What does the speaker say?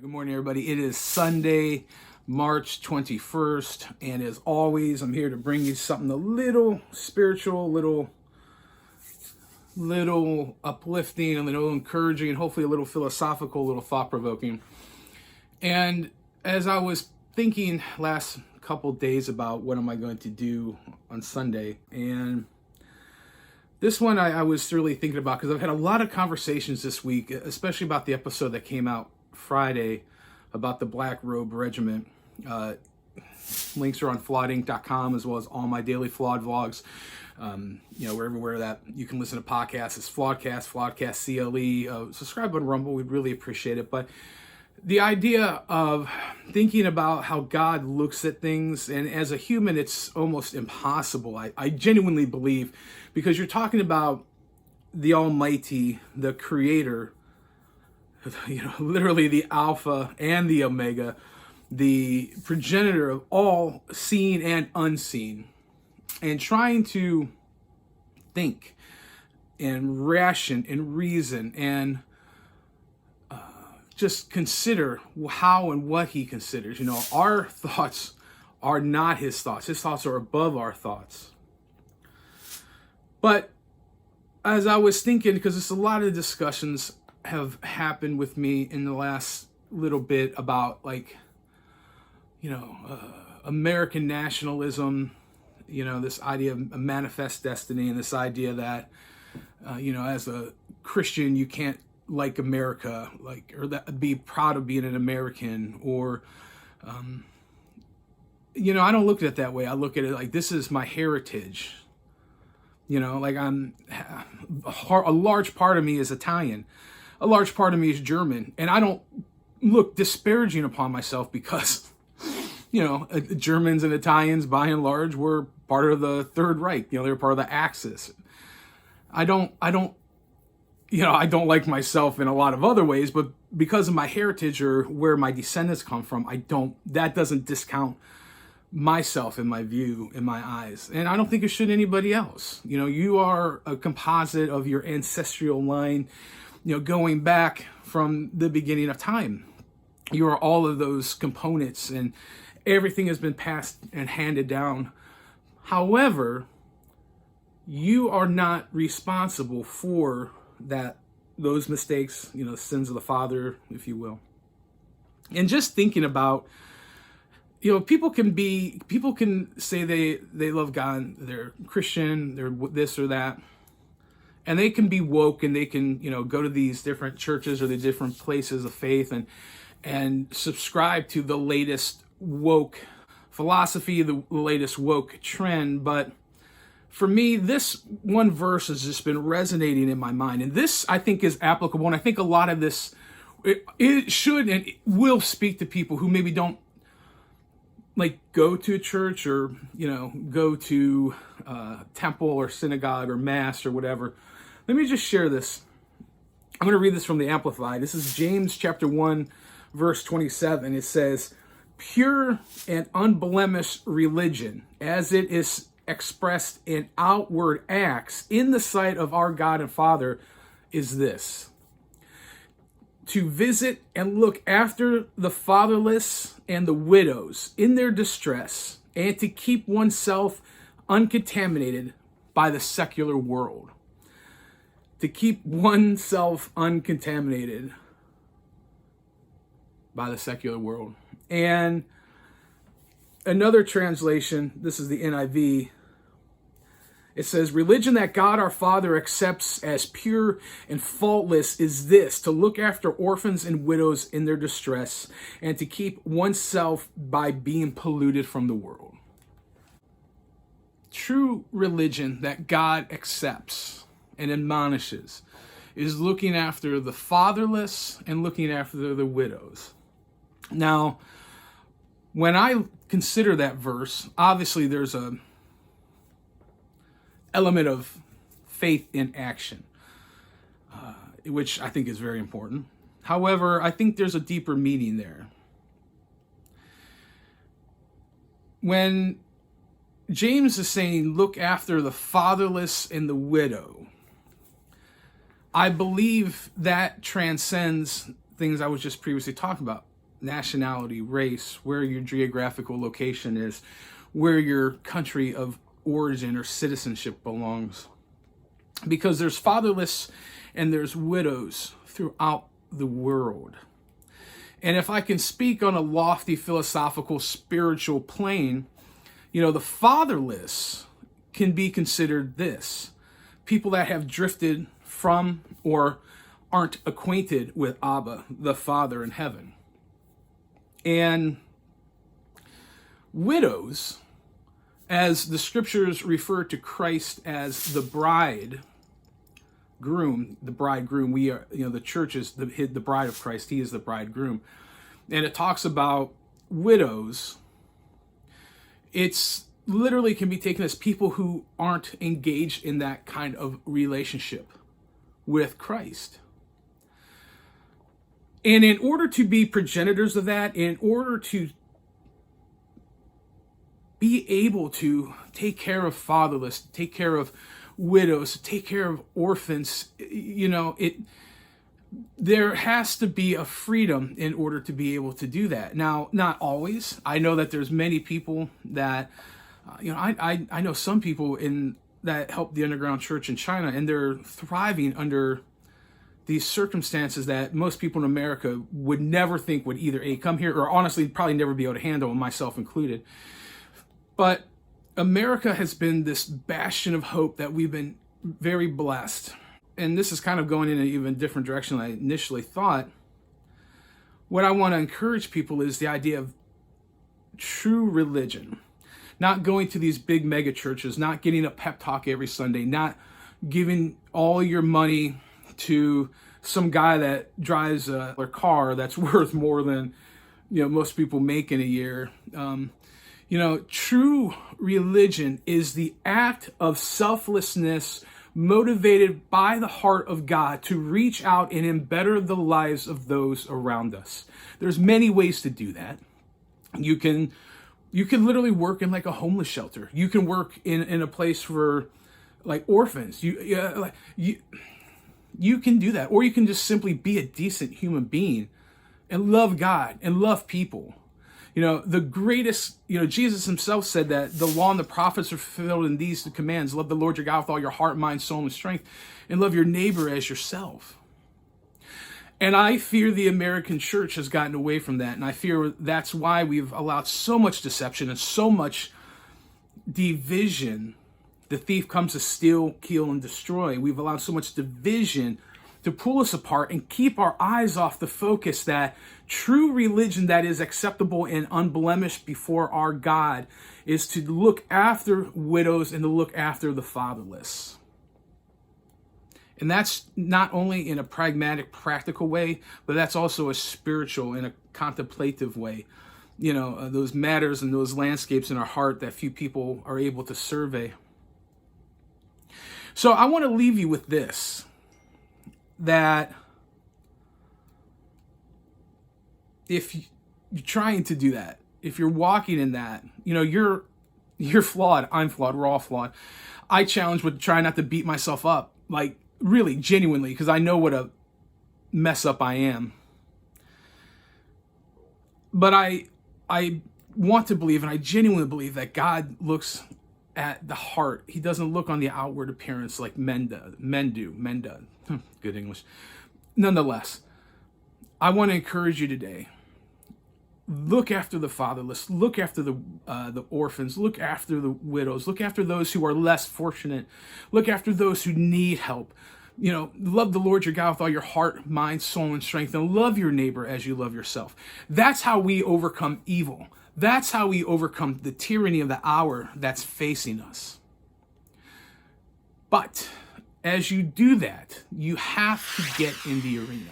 Good morning, everybody. It is Sunday, March 21st, and as always, I'm here to bring you something a little spiritual, little uplifting, a little encouraging, and hopefully a little philosophical, a little thought-provoking. And as I was thinking last couple days about what am I going to do on Sunday, and this one I was really thinking about because I've had a lot of conversations this week, especially about the episode that came out Friday about the Black Robe Regiment. Links are on flawedinc.com as well as all my daily Flawed vlogs. Everywhere that you can listen to podcasts, it's Flawedcast CLE. Subscribe on Rumble, we'd really appreciate it. But the idea of thinking about how God looks at things, and as a human, it's almost impossible. I genuinely believe, because you're talking about the Almighty, the Creator, literally the Alpha and the Omega, the progenitor of all seen and unseen, and trying to think and ration and reason and just consider how and what he considers. Our thoughts are not his thoughts. His thoughts are above our thoughts. But as I was thinking, because it's a lot of discussions have happened with me in the last little bit about American nationalism, this idea of a manifest destiny, and this idea that, as a Christian, you can't like America, or that be proud of being an American, or, I don't look at it that way. I look at it like this is my heritage. I'm a large part of me is Italian. A large part of me is German, and I don't look disparaging upon myself because, Germans and Italians, by and large, were part of the Third Reich. They were part of the Axis. I don't like myself in a lot of other ways, but because of my heritage or where my descendants come from, that doesn't discount myself in my view, in my eyes. And I don't think it should anybody else. You are a composite of your ancestral line, going back from the beginning of time. You are all of those components, and everything has been passed and handed down. However, you are not responsible for those mistakes, sins of the father, if you will. And just thinking about, people can say they love God, they're Christian, they're this or that. And they can be woke, and they can, go to these different churches or the different places of faith and subscribe to the latest woke philosophy, the latest woke trend. But for me, this one verse has just been resonating in my mind. And this, I think, is applicable. And I think a lot of this, it should and it will speak to people who maybe don't go to a church or, go to temple or synagogue or mass or whatever. Let me just share this. I'm going to read this from the Amplified. This is James chapter 1, verse 27. It says, "Pure and unblemished religion, as it is expressed in outward acts in the sight of our God and Father, is this: to visit and look after the fatherless and the widows in their distress, and to keep oneself uncontaminated by the secular world." To keep oneself uncontaminated by the secular world. And another translation, this is the NIV, it says, "Religion that God our Father accepts as pure and faultless is this: to look after orphans and widows in their distress, and to keep oneself by being polluted from the world." True religion that God accepts and admonishes is looking after the fatherless and looking after the widows. Now, when I consider that verse, obviously there's a element of faith in action, which I think is very important. However, I think there's a deeper meaning there. When James is saying, look after the fatherless and the widow, I believe that transcends things I was just previously talking about. nationality, race, where your geographical location is, where your country of origin or citizenship belongs. Because there's fatherless and there's widows throughout the world. And if I can speak on a lofty philosophical spiritual plane, the fatherless can be considered this: people that have drifted from or aren't acquainted with Abba, the Father in heaven. And widows, as the scriptures refer to Christ as the bridegroom, we are, the church is the bride of Christ. He is the bridegroom. And it talks about widows. It's literally can be taken as people who aren't engaged in that kind of relationship with Christ. And in order to be progenitors of that, in order to be able to take care of fatherless, take care of widows, take care of orphans, there has to be a freedom in order to be able to do that. Now, not always. I know that there's many people that, I know some people that help the underground church in China, and they're thriving under these circumstances that most people in America would never think would either come here or honestly probably never be able to handle, myself included. But America has been this bastion of hope that we've been very blessed. And this is kind of going in an even different direction than I initially thought. What I want to encourage people is the idea of true religion. Not going to these big mega churches, not getting a pep talk every Sunday, not giving all your money to some guy that drives a car that's worth more than most people make in a year. True religion is the act of selflessness motivated by the heart of God to reach out and embetter the lives of those around us. There's many ways to do that. You can literally work in like a homeless shelter. You can work in a place for like orphans. You can do that. Or you can just simply be a decent human being and love God and love people. The greatest, Jesus himself said that the law and the prophets are fulfilled in these commands: love the Lord your God with all your heart, mind, soul, and strength, and love your neighbor as yourself. And I fear the American church has gotten away from that. And I fear that's why we've allowed so much deception and so much division. The thief comes to steal, kill, and destroy. We've allowed so much division to pull us apart and keep our eyes off the focus that true religion that is acceptable and unblemished before our God is to look after widows and to look after the fatherless. And that's not only in a pragmatic, practical way, but that's also a spiritual and a contemplative way. Those matters and those landscapes in our heart that few people are able to survey. So I want to leave you with this, that if you're trying to do that, if you're walking in that, you're flawed. I'm flawed. We're all flawed. I challenge with trying not to beat myself up, like really genuinely, because I know what a mess up I am. But I want to believe, and I genuinely believe, that God looks at the heart. He doesn't look on the outward appearance like men do. Good English. Nonetheless, I want to encourage you today. Look after the fatherless. Look after the orphans. Look after the widows. Look after those who are less fortunate. Look after those who need help. Love the Lord your God with all your heart, mind, soul, and strength, and love your neighbor as you love yourself. That's how we overcome evil. That's how we overcome the tyranny of the hour that's facing us. But as you do that, you have to get in the arena.